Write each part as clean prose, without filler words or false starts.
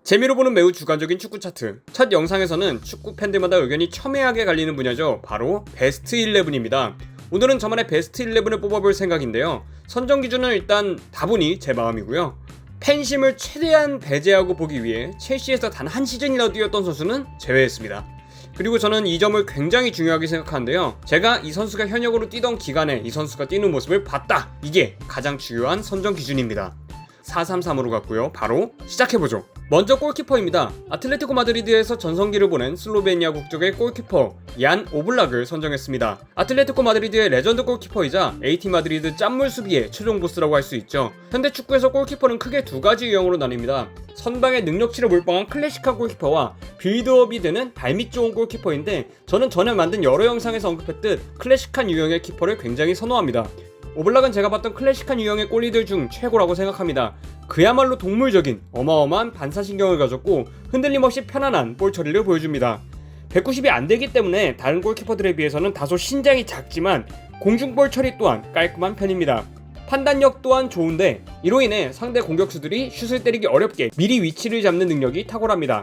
재미로 보는 매우 주관적인 축구 차트. 첫 영상에서는 축구 팬들마다 의견이 첨예하게 갈리는 분야죠. 바로 베스트 11입니다. 오늘은 저만의 베스트 11을 뽑아볼 생각인데요. 선정 기준은 일단 다분히 제 마음이고요. 팬심을 최대한 배제하고 보기 위해 첼시에서 단 한 시즌이나 뛰었던 선수는 제외했습니다. 그리고 저는 이 점을 굉장히 중요하게 생각하는데요. 제가 이 선수가 현역으로 뛰던 기간에 이 선수가 뛰는 모습을 봤다. 이게 가장 중요한 선정 기준입니다. 4-3-3으로 갔고요. 바로 시작해보죠. 먼저 골키퍼입니다. 아틀레티코 마드리드에서 전성기를 보낸 슬로베니아 국적의 골키퍼 얀 오블락을 선정했습니다. 아틀레티코 마드리드의 레전드 골키퍼이자 AT 마드리드 짠물 수비의 최종 보스라고 할 수 있죠. 현대 축구에서 골키퍼는 크게 두 가지 유형으로 나뉩니다. 선방의 능력치를 몰빵한 클래식한 골키퍼와 빌드업이 되는 발밑 좋은 골키퍼인데, 저는 전에 만든 여러 영상에서 언급했듯 클래식한 유형의 키퍼를 굉장히 선호합니다. 오블락은 제가 봤던 클래식한 유형의 골리들 중 최고라고 생각합니다. 그야말로 동물적인 어마어마한 반사신경을 가졌고 흔들림 없이 편안한 볼 처리를 보여줍니다. 190이 안되기 때문에 다른 골키퍼들에 비해서는 다소 신장이 작지만 공중볼 처리 또한 깔끔한 편입니다. 판단력 또한 좋은데 이로 인해 상대 공격수들이 슛을 때리기 어렵게 미리 위치를 잡는 능력이 탁월합니다.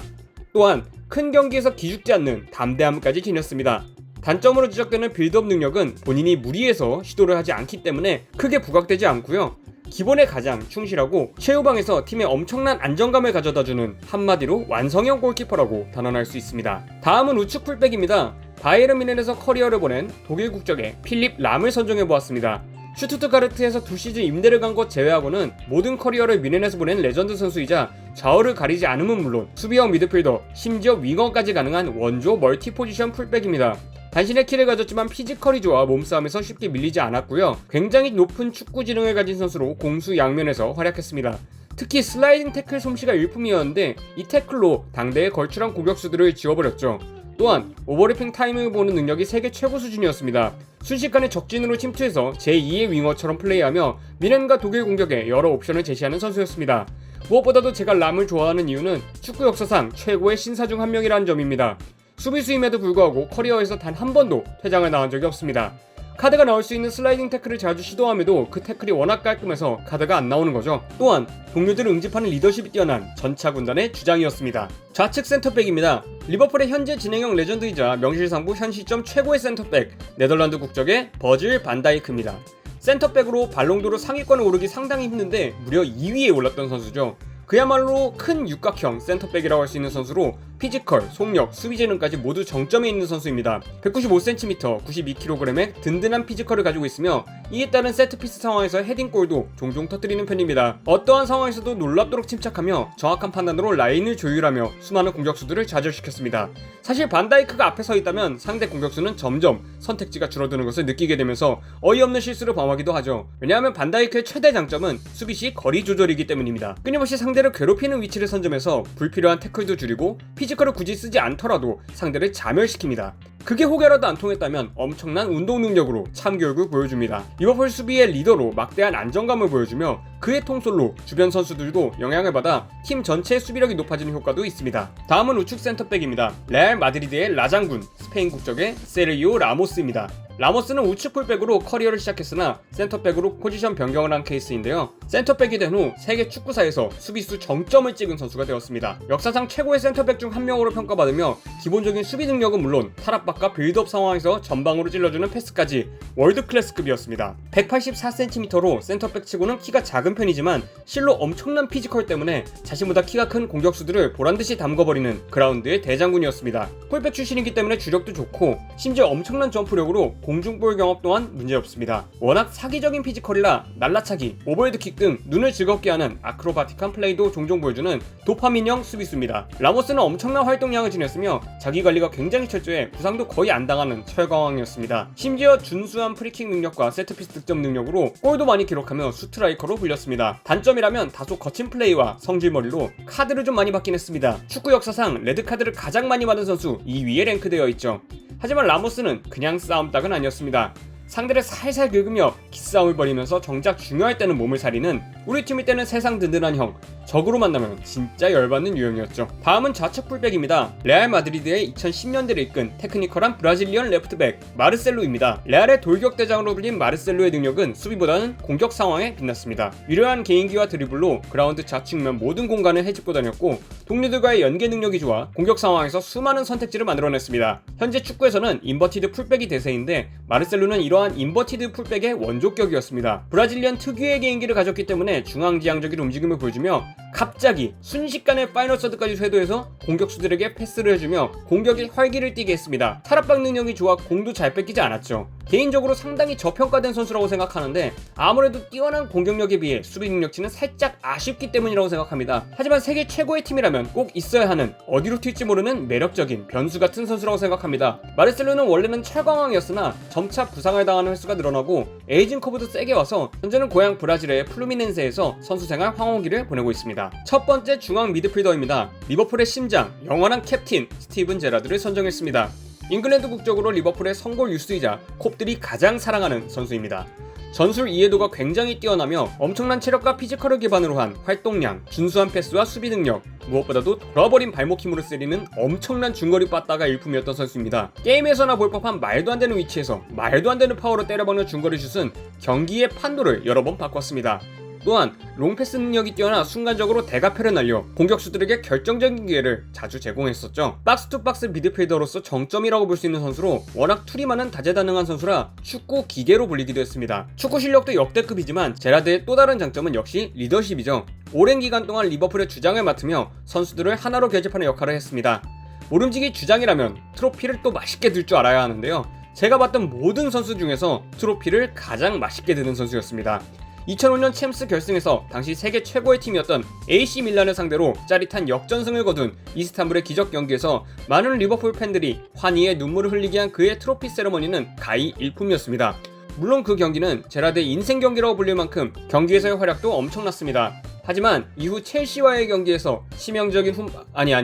또한 큰 경기에서 기죽지 않는 담대함까지 지녔습니다. 단점으로 지적되는 빌드업 능력은 본인이 무리해서 시도를 하지 않기 때문에 크게 부각되지 않고요. 기본에 가장 충실하고 최후방에서 팀에 엄청난 안정감을 가져다주는 한마디로 완성형 골키퍼라고 단언할 수 있습니다. 다음은 우측 풀백입니다. 바이에른 뮌헨에서 커리어를 보낸 독일 국적의 필립 람을 선정해보았습니다. 슈투트가르트에서 2시즌 임대를 간 것 제외하고는 모든 커리어를 뮌헨에서 보낸 레전드 선수이자 좌우를 가리지 않음은 물론 수비형 미드필더, 심지어 윙어까지 가능한 원조 멀티 포지션 풀백입니다. 단신의 키를 가졌지만 피지컬이 좋아 몸싸움에서 쉽게 밀리지 않았고요. 굉장히 높은 축구 지능을 가진 선수로 공수 양면에서 활약했습니다. 특히 슬라이딩 태클 솜씨가 일품이었는데 이 태클로 당대의 걸출한 공격수들을 지워버렸죠. 또한 오버래핑 타이밍을 보는 능력이 세계 최고 수준이었습니다. 순식간에 적진으로 침투해서 제2의 윙어처럼 플레이하며 뮌헨과 독일 공격에 여러 옵션을 제시하는 선수였습니다. 무엇보다도 제가 람을 좋아하는 이유는 축구 역사상 최고의 신사 중 한 명이라는 점입니다. 수비수임에도 불구하고 커리어에서 단 한 번도 퇴장을 당한 적이 없습니다. 카드가 나올 수 있는 슬라이딩 태클을 자주 시도함에도 그 태클이 워낙 깔끔해서 카드가 안 나오는 거죠. 또한 동료들을 응집하는 리더십이 뛰어난 전차 군단의 주장이었습니다. 좌측 센터백입니다. 리버풀의 현재 진행형 레전드이자 명실상부 현 시점 최고의 센터백, 네덜란드 국적의 버질 반다이크입니다. 센터백으로 발롱도르 상위권에 오르기 상당히 힘든데 무려 2위에 올랐던 선수죠. 그야말로 큰 육각형 센터백이라고 할 수 있는 선수로 피지컬, 속력, 수비 재능까지 모두 정점에 있는 선수입니다. 195cm, 92kg의 든든한 피지컬을 가지고 있으며 이에 따른 세트피스 상황에서 헤딩골도 종종 터뜨리는 편입니다. 어떠한 상황에서도 놀랍도록 침착하며 정확한 판단으로 라인을 조율하며 수많은 공격수들을 좌절시켰습니다. 사실 반다이크가 앞에 서 있다면 상대 공격수는 점점 선택지가 줄어드는 것을 느끼게 되면서 어이없는 실수를 범하기도 하죠. 왜냐하면 반다이크의 최대 장점은 수비 시 거리 조절이기 때문입니다. 끊임없이 상대를 괴롭히는 위치를 선점해서 불필요한 태클도 줄이고 피지컬을 굳이 쓰지 않더라도 상대를 자멸시킵니다. 그게 혹여라도 안 통했다면 엄청난 운동 능력으로 참교육을 보여줍니다. 리버풀 수비의 리더로 막대한 안정감을 보여주며 그의 통솔로 주변 선수들도 영향을 받아 팀 전체의 수비력이 높아지는 효과도 있습니다. 다음은 우측 센터백입니다. 레알 마드리드의 라장군, 스페인 국적의 세르히오 라모스입니다. 라모스는 우측 풀백으로 커리어를 시작했으나 센터백으로 포지션 변경을 한 케이스인데요. 센터백이 된 후 세계 축구사에서 수비수 정점을 찍은 선수가 되었습니다. 역사상 최고의 센터백 중 한 명으로 평가받으며 기본적인 수비 능력은 물론 탈압박과 빌드업 상황에서 전방으로 찔러주는 패스까지 월드클래스급이었습니다. 184cm로 센터백 치고는 키가 작은 편이지만 실로 엄청난 피지컬 때문에 자신보다 키가 큰 공격수들을 보란듯이 담궈버리는 그라운드의 대장군이었습니다. 풀백 출신이기 때문에 주력도 좋고 심지어 엄청난 점프력으로 공중볼 경험 또한 문제없습니다. 워낙 사기적인 피지컬이라 날라차기, 오버헤드킥 등 눈을 즐겁게 하는 아크로바틱한 플레이도 종종 보여주는 도파민형 수비수입니다. 라모스는 엄청난 활동량을 지녔으며 자기관리가 굉장히 철저해 부상도 거의 안 당하는 철강왕이었습니다. 심지어 준수한 프리킥 능력과 세트피스 득점 능력으로 골도 많이 기록하며 스트라이커로 불렸습니다. 단점이라면 다소 거친 플레이와 성질머리로 카드를 좀 많이 받긴 했습니다. 축구 역사상 레드카드를 가장 많이 받은 선수 2위에 랭크되어 있죠. 하지만 라모스는 그냥 싸움닭은 아니었습니다. 상대를 살살 긁으며 기싸움을 벌이면서 정작 중요할 때는 몸을 사리는 우리 팀일 때는 세상 든든한 형, 적으로 만나면 진짜 열받는 유형이었죠. 다음은 좌측 풀백입니다. 레알 마드리드의 2010년대를 이끈 테크니컬한 브라질리언 레프트백 마르셀로입니다. 레알의 돌격대장으로 불린 마르셀로의 능력은 수비보다는 공격 상황에 빛났습니다. 유려한 개인기와 드리블로 그라운드 좌측면 모든 공간을 헤집고 다녔고 동료들과의 연계 능력이 좋아 공격 상황에서 수많은 선택지를 만들어냈습니다. 현재 축구에서는 인버티드 풀백이 대세인데 마르셀로는 이러한 인버티드 풀백의 원조격이었습니다. 브라질리언 특유의 개인기를 가졌기 때문에 중앙지향적인 움직임을 보여주며 갑자기 순식간에 파이널 서드까지 쇄도해서 공격수들에게 패스를 해주며 공격의 활기를 띠게 했습니다. 탈압박 능력이 좋아 공도 잘 뺏기지 않았죠. 개인적으로 상당히 저평가된 선수라고 생각하는데 아무래도 뛰어난 공격력에 비해 수비 능력치는 살짝 아쉽기 때문이라고 생각합니다. 하지만 세계 최고의 팀이라면 꼭 있어야 하는 어디로 튈지 모르는 매력적인 변수 같은 선수라고 생각합니다. 마르셀로는 원래는 철강왕이었으나 점차 부상을 당하는 횟수가 늘어나고 에이징 커브도 세게 와서 현재는 고향 브라질의 플루미넨세에서 선수 생활 황홀기를 보내고 있습니다. 첫 번째 중앙 미드필더입니다. 리버풀의 심장, 영원한 캡틴 스티븐 제라드를 선정했습니다. 잉글랜드 국적으로 리버풀의 선골 유스이자 콥들이 가장 사랑하는 선수입니다. 전술 이해도가 굉장히 뛰어나며 엄청난 체력과 피지컬을 기반으로 한 활동량, 준수한 패스와 수비 능력, 무엇보다도 돌아버린 발목 힘으로 쓰리는 엄청난 중거리 빠따가 일품이었던 선수입니다. 게임에서나 볼 법한 말도 안 되는 위치에서 말도 안 되는 파워로 때려박는 중거리 슛은 경기의 판도를 여러 번 바꿨습니다. 또한 롱패스 능력이 뛰어나 순간적으로 대가패를 날려 공격수들에게 결정적인 기회를 자주 제공했었죠. 박스투박스 미드필더로서 정점이라고 볼 수 있는 선수로 워낙 투리 많은 다재다능한 선수라 축구 기계로 불리기도 했습니다. 축구 실력도 역대급이지만 제라드의 또 다른 장점은 역시 리더십이죠. 오랜 기간 동안 리버풀의 주장을 맡으며 선수들을 하나로 결집하는 역할을 했습니다. 모름지기 주장이라면 트로피를 또 맛있게 들 줄 알아야 하는데요. 제가 봤던 모든 선수 중에서 트로피를 가장 맛있게 드는 선수였습니다. 2005년 챔스 결승에서 당시 세계 최고의 팀이었던 AC 밀란을 상대로 짜릿한 역전승을 거둔 이스탄불의 기적 경기에서 많은 리버풀 팬들이 환희의 눈물을 흘리게 한 그의 트로피 세레머니는 가히 일품이었습니다. 물론 그 경기는 제라드의 인생 경기라고 불릴 만큼 경기에서의 활약도 엄청났습니다. 하지만 이후 첼시와의 경기에서 치명적인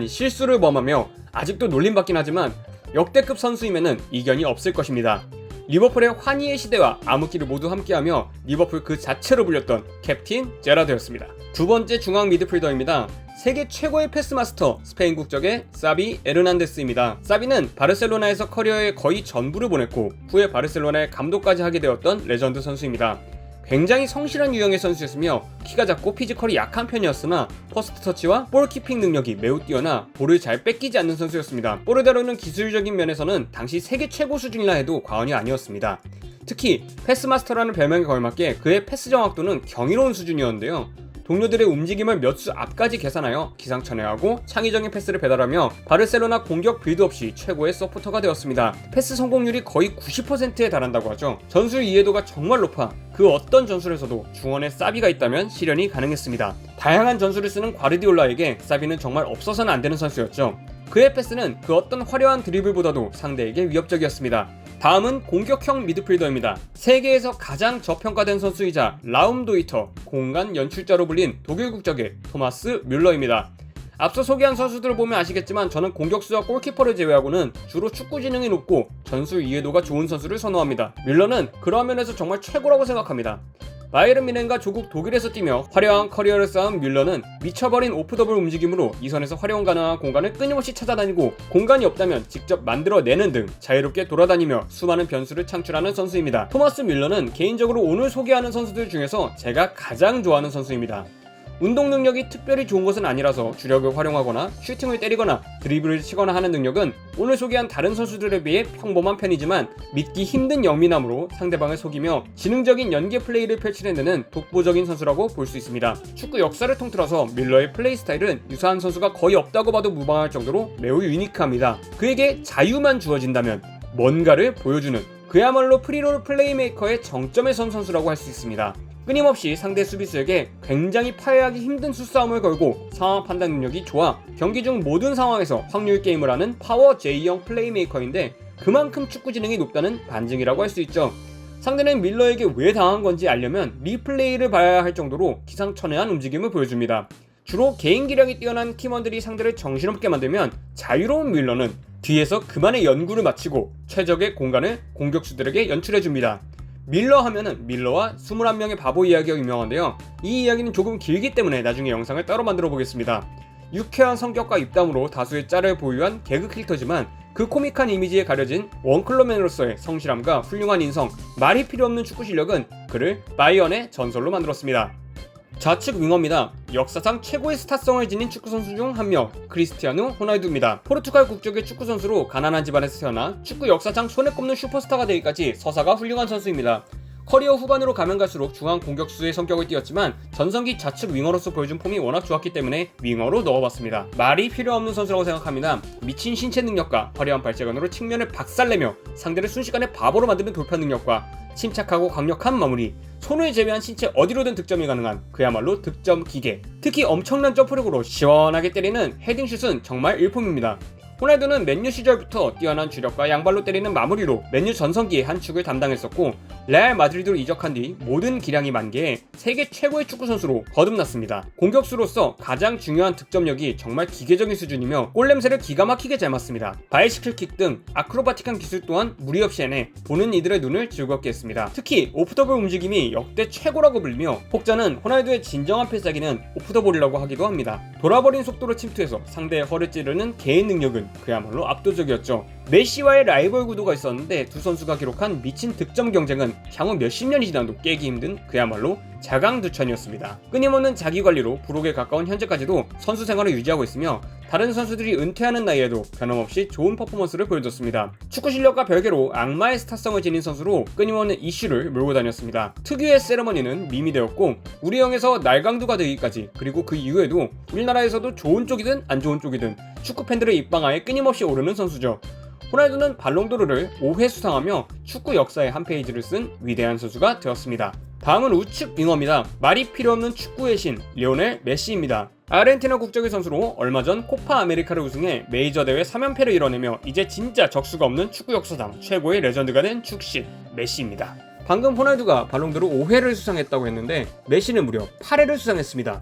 실수를 범하며 아직도 놀림받긴 하지만 역대급 선수임에는 이견이 없을 것입니다. 리버풀의 환희의 시대와 암흑기를 모두 함께하며 리버풀 그 자체로 불렸던 캡틴 제라드였습니다. 두 번째 중앙 미드필더입니다. 세계 최고의 패스마스터 스페인 국적의 사비 에르난데스입니다. 사비는 바르셀로나에서 커리어의 거의 전부를 보냈고 후에 바르셀로나의 감독까지 하게 되었던 레전드 선수입니다. 굉장히 성실한 유형의 선수였으며 키가 작고 피지컬이 약한 편이었으나 퍼스트 터치와 볼키핑 능력이 매우 뛰어나 볼을 잘 뺏기지 않는 선수였습니다. 볼을 다루는 기술적인 면에서는 당시 세계 최고 수준이라 해도 과언이 아니었습니다. 특히 패스마스터라는 별명에 걸맞게 그의 패스 정확도는 경이로운 수준이었는데요. 동료들의 움직임을 몇 수 앞까지 계산하여 기상천외하고 창의적인 패스를 배달하며 바르셀로나 공격 빌드 없이 최고의 서포터가 되었습니다. 패스 성공률이 거의 90%에 달한다고 하죠. 전술 이해도가 정말 높아 그 어떤 전술에서도 중원에 사비가 있다면 실현이 가능했습니다. 다양한 전술을 쓰는 과르디올라에게 사비는 정말 없어서는 안 되는 선수였죠. 그의 패스는 그 어떤 화려한 드리블보다도 상대에게 위협적이었습니다. 다음은 공격형 미드필더입니다. 세계에서 가장 저평가된 선수이자 라움도이터, 공간 연출자로 불린 독일 국적의 토마스 뮬러입니다. 앞서 소개한 선수들을 보면 아시겠지만 저는 공격수와 골키퍼를 제외하고는 주로 축구 지능이 높고 전술 이해도가 좋은 선수를 선호합니다. 뮬러는 그러한 면에서 정말 최고라고 생각합니다. 바이에른 뮌헨과 조국 독일에서 뛰며 화려한 커리어를 쌓은 뮬러는 미쳐버린 오프더블 움직임으로 이선에서 활용 가능한 공간을 끊임없이 찾아다니고 공간이 없다면 직접 만들어내는 등 자유롭게 돌아다니며 수많은 변수를 창출하는 선수입니다. 토마스 뮬러는 개인적으로 오늘 소개하는 선수들 중에서 제가 가장 좋아하는 선수입니다. 운동 능력이 특별히 좋은 것은 아니라서 주력을 활용하거나 슈팅을 때리거나 드리블을 치거나 하는 능력은 오늘 소개한 다른 선수들에 비해 평범한 편이지만 믿기 힘든 영민함으로 상대방을 속이며 지능적인 연계 플레이를 펼치는 독보적인 선수라고 볼 수 있습니다. 축구 역사를 통틀어서 뮬러의 플레이 스타일은 유사한 선수가 거의 없다고 봐도 무방할 정도로 매우 유니크합니다. 그에게 자유만 주어진다면 뭔가를 보여주는 그야말로 프리롤 플레이메이커의 정점에 선 선수라고 할 수 있습니다. 끊임없이 상대 수비수에게 굉장히 파괴하기 힘든 수싸움을 걸고 상황 판단 능력이 좋아 경기 중 모든 상황에서 확률 게임을 하는 파워 J형 플레이메이커인데 그만큼 축구 지능이 높다는 반증이라고 할 수 있죠. 상대는 밀러에게 왜 당한 건지 알려면 리플레이를 봐야 할 정도로 기상천외한 움직임을 보여줍니다. 주로 개인 기량이 뛰어난 팀원들이 상대를 정신없게 만들면 자유로운 밀러는 뒤에서 그만의 연구를 마치고 최적의 공간을 공격수들에게 연출해줍니다. 밀러 하면은 밀러와 21명의 바보 이야기가 유명한데요. 이 이야기는 조금 길기 때문에 나중에 영상을 따로 만들어 보겠습니다. 유쾌한 성격과 입담으로 다수의 짤을 보유한 개그 캐릭터지만 그 코믹한 이미지에 가려진 원클럽맨으로서의 성실함과 훌륭한 인성, 말이 필요 없는 축구 실력은 그를 바이언의 전설로 만들었습니다. 좌측 윙어입니다. 역사상 최고의 스타성을 지닌 축구선수 중 한 명, 크리스티아누 호날두입니다. 포르투갈 국적의 축구선수로 가난한 집안에서 태어나 축구 역사상 손에 꼽는 슈퍼스타가 되기까지 서사가 훌륭한 선수입니다. 커리어 후반으로 가면 갈수록 중앙 공격수의 성격을 띄었지만 전성기 좌측 윙어로서 보여준 폼이 워낙 좋았기 때문에 윙어로 넣어봤습니다. 말이 필요 없는 선수라고 생각합니다. 미친 신체 능력과 화려한 발재간으로 측면을 박살내며 상대를 순식간에 바보로 만드는 돌파 능력과 침착하고 강력한 마무리, 손을 제외한 신체 어디로든 득점이 가능한 그야말로 득점 기계, 특히 엄청난 점프력으로 시원하게 때리는 헤딩슛은 정말 일품입니다. 호날두는 맨유 시절부터 뛰어난 주력과 양발로 때리는 마무리로 맨유 전성기의 한 축을 담당했었고 레알 마드리드로 이적한 뒤 모든 기량이 만개해 세계 최고의 축구 선수로 거듭났습니다. 공격수로서 가장 중요한 득점력이 정말 기계적인 수준이며 골냄새를 기가 막히게 잘 맞습니다. 바이시클 킥 등 아크로바틱한 기술 또한 무리 없이 해내 보는 이들의 눈을 즐겁게 했습니다. 특히 오프더볼 움직임이 역대 최고라고 불리며 혹자는 호날두의 진정한 필살기는 오프더볼이라고 하기도 합니다. 돌아버린 속도로 침투해서 상대의 허를 찌르는 개인 능력은 그야말로 압도적이었죠. 메시와의 라이벌 구도가 있었는데 두 선수가 기록한 미친 득점 경쟁은 향후 몇십 년이 지나도 깨기 힘든 그야말로 자강두천이었습니다. 끊임없는 자기관리로 부록에 가까운 현재까지도 선수 생활을 유지하고 있으며 다른 선수들이 은퇴하는 나이에도 변함없이 좋은 퍼포먼스를 보여줬습니다. 축구 실력과 별개로 악마의 스타성을 지닌 선수로 끊임없는 이슈를 몰고 다녔습니다. 특유의 세레머니는 밈이 되었고 우리형에서 날강두가 되기까지 그리고 그 이후에도 우리나라에서도 좋은 쪽이든 안 좋은 쪽이든 축구 팬들의 입방아에 끊임없이 오르는 선수죠. 호날두는 발롱도르를 5회 수상하며 축구 역사의 한 페이지를 쓴 위대한 선수가 되었습니다. 다음은 우측 윙어입니다. 말이 필요 없는 축구의 신 리오넬 메시입니다. 아르헨티나 국적의 선수로 얼마 전 코파 아메리카를 우승해 메이저 대회 3연패를 이뤄내며 이제 진짜 적수가 없는 축구 역사상 최고의 레전드가 된 축신 메시입니다. 방금 호날두가 발롱도르 5회를 수상했다고 했는데 메시는 무려 8회를 수상했습니다.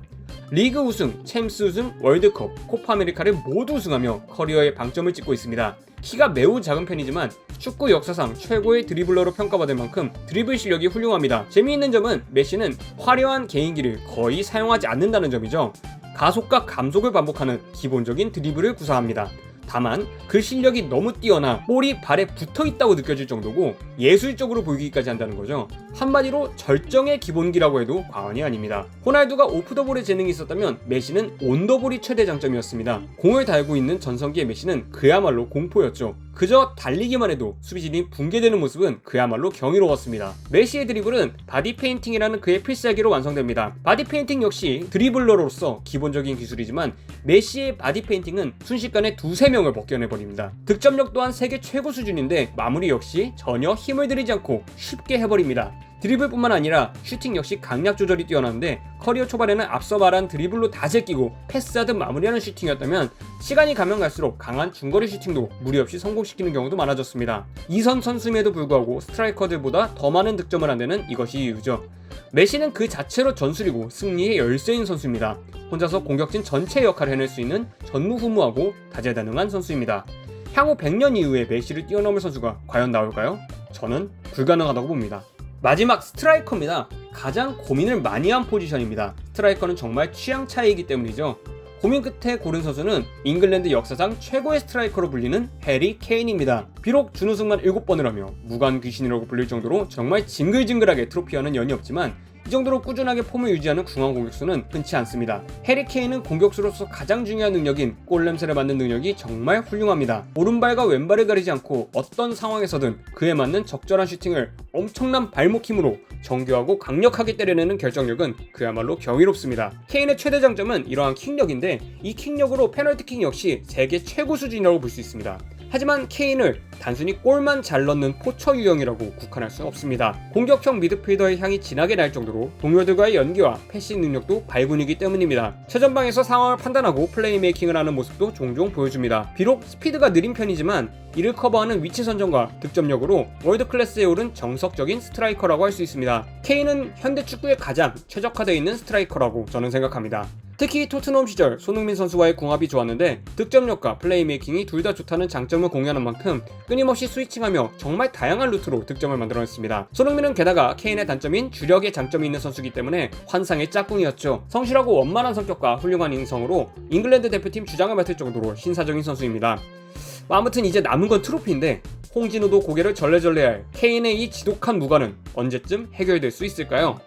리그 우승, 챔스 우승, 월드컵, 코파 아메리카를 모두 우승하며 커리어에 방점을 찍고 있습니다. 키가 매우 작은 편이지만 축구 역사상 최고의 드리블러로 평가받을 만큼 드리블 실력이 훌륭합니다. 재미있는 점은 메시는 화려한 개인기를 거의 사용하지 않는다는 점이죠. 가속과 감속을 반복하는 기본적인 드리블을 구사합니다. 다만 그 실력이 너무 뛰어나 볼이 발에 붙어있다고 느껴질 정도고 예술적으로 보이기까지 한다는 거죠. 한마디로 절정의 기본기라고 해도 과언이 아닙니다. 호날두가 오프더볼의 재능이 있었다면 메시는 온더볼이 최대 장점이었습니다. 공을 달고 있는 전성기의 메시는 그야말로 공포였죠. 그저 달리기만 해도 수비진이 붕괴되는 모습은 그야말로 경이로웠습니다. 메시의 드리블은 바디 페인팅이라는 그의 필살기로 완성됩니다. 바디 페인팅 역시 드리블러로서 기본적인 기술이지만 메시의 바디 페인팅은 순식간에 두세 명을 벗겨내버립니다. 득점력 또한 세계 최고 수준인데 마무리 역시 전혀 힘을 들이지 않고 쉽게 해버립니다. 드리블뿐만 아니라 슈팅 역시 강약 조절이 뛰어난데 커리어 초반에는 앞서 말한 드리블로 다 제끼고 패스하듯 마무리하는 슈팅이었다면 시간이 가면 갈수록 강한 중거리 슈팅도 무리 없이 성공시키는 경우도 많아졌습니다. 2선 선수임에도 불구하고 스트라이커들보다 더 많은 득점을 한다는 이것이 이유죠. 메시는 그 자체로 전술이고 승리의 열쇠인 선수입니다. 혼자서 공격진 전체 역할을 해낼 수 있는 전무후무하고 다재다능한 선수입니다. 향후 100년 이후에 메시를 뛰어넘을 선수가 과연 나올까요? 저는 불가능하다고 봅니다. 마지막 스트라이커입니다. 가장 고민을 많이 한 포지션입니다. 스트라이커는 정말 취향 차이이기 때문이죠. 고민 끝에 고른 선수는 잉글랜드 역사상 최고의 스트라이커로 불리는 해리 케인입니다. 비록 준우승만 7번을 하며 무관 귀신이라고 불릴 정도로 정말 징글징글하게 트로피와는 연이 없지만 이 정도로 꾸준하게 폼을 유지하는 중앙 공격수는 흔치 않습니다. 해리 케인은 공격수로서 가장 중요한 능력인 골냄새를 맡는 능력이 정말 훌륭합니다. 오른발과 왼발을 가리지 않고 어떤 상황에서든 그에 맞는 적절한 슈팅을 엄청난 발목 힘으로 정교하고 강력하게 때려내는 결정력은 그야말로 경이롭습니다. 케인의 최대 장점은 이러한 킥력인데 이 킥력으로 페널티킥 역시 세계 최고 수준이라고 볼 수 있습니다. 하지만 케인을 단순히 골만 잘 넣는 포처 유형이라고 국한할 수는 없습니다. 공격형 미드필더의 향이 진하게 날 정도로 동료들과의 연기와 패싱 능력도 발군이기 때문입니다. 최전방에서 상황을 판단하고 플레이메이킹을 하는 모습도 종종 보여줍니다. 비록 스피드가 느린 편이지만 이를 커버하는 위치 선정과 득점력으로 월드클래스에 오른 정석적인 스트라이커라고 할 수 있습니다. 케인은 현대 축구에 가장 최적화되어 있는 스트라이커라고 저는 생각합니다. 특히 토트넘 시절 손흥민 선수와의 궁합이 좋았는데 득점력과 플레이메이킹이 둘 다 좋다는 장점을 공유하는 만큼 끊임없이 스위칭하며 정말 다양한 루트로 득점을 만들어냈습니다. 손흥민은 게다가 케인의 단점인 주력의 장점이 있는 선수이기 때문에 환상의 짝꿍이었죠. 성실하고 원만한 성격과 훌륭한 인성으로 잉글랜드 대표팀 주장을 맡을 정도로 신사적인 선수입니다. 아무튼 이제 남은 건 트로피인데 홍진호도 고개를 절레절레할 케인의 이 지독한 무관은 언제쯤 해결될 수 있을까요?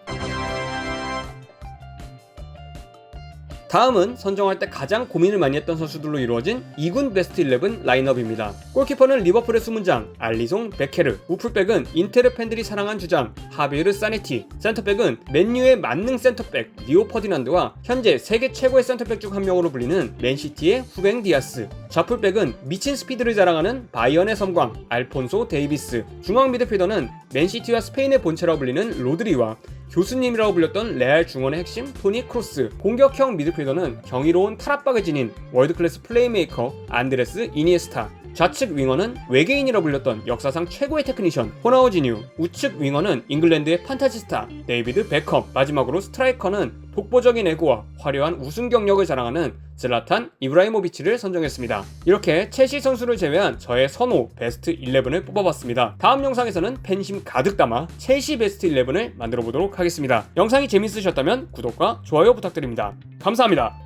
다음은 선정할 때 가장 고민을 많이 했던 선수들로 이루어진 2군 베스트 11 라인업입니다. 골키퍼는 리버풀의 수문장 알리송 베케르, 우풀백은 인테르 팬들이 사랑한 주장 하비르 사네티, 센터백은 맨유의 만능 센터백 리오 퍼디난드와 현재 세계 최고의 센터백 중 한 명으로 불리는 맨시티의 후뱅 디아스, 좌풀백은 미친 스피드를 자랑하는 바이언의 섬광 알폰소 데이비스, 중앙 미드필더는 맨시티와 스페인의 본체라고 불리는 로드리와 교수님이라고 불렸던 레알 중원의 핵심 토니 크로스, 공격형 미드필더는 경이로운 탈압박을 지닌 월드클래스 플레이메이커 안드레스 이니에스타, 좌측 윙어는 외계인이라고 불렸던 역사상 최고의 테크니션 호나우지뉴, 우측 윙어는 잉글랜드의 판타지스타 데이비드 베컴, 마지막으로 스트라이커는 독보적인 에고와 화려한 우승 경력을 자랑하는 질라탄 이브라이모비치를 선정했습니다. 이렇게 첼시 선수를 제외한 저의 선호 베스트 11을 뽑아봤습니다. 다음 영상에서는 팬심 가득 담아 첼시 베스트 11을 만들어보도록 하겠습니다. 영상이 재밌으셨다면 구독과 좋아요 부탁드립니다. 감사합니다.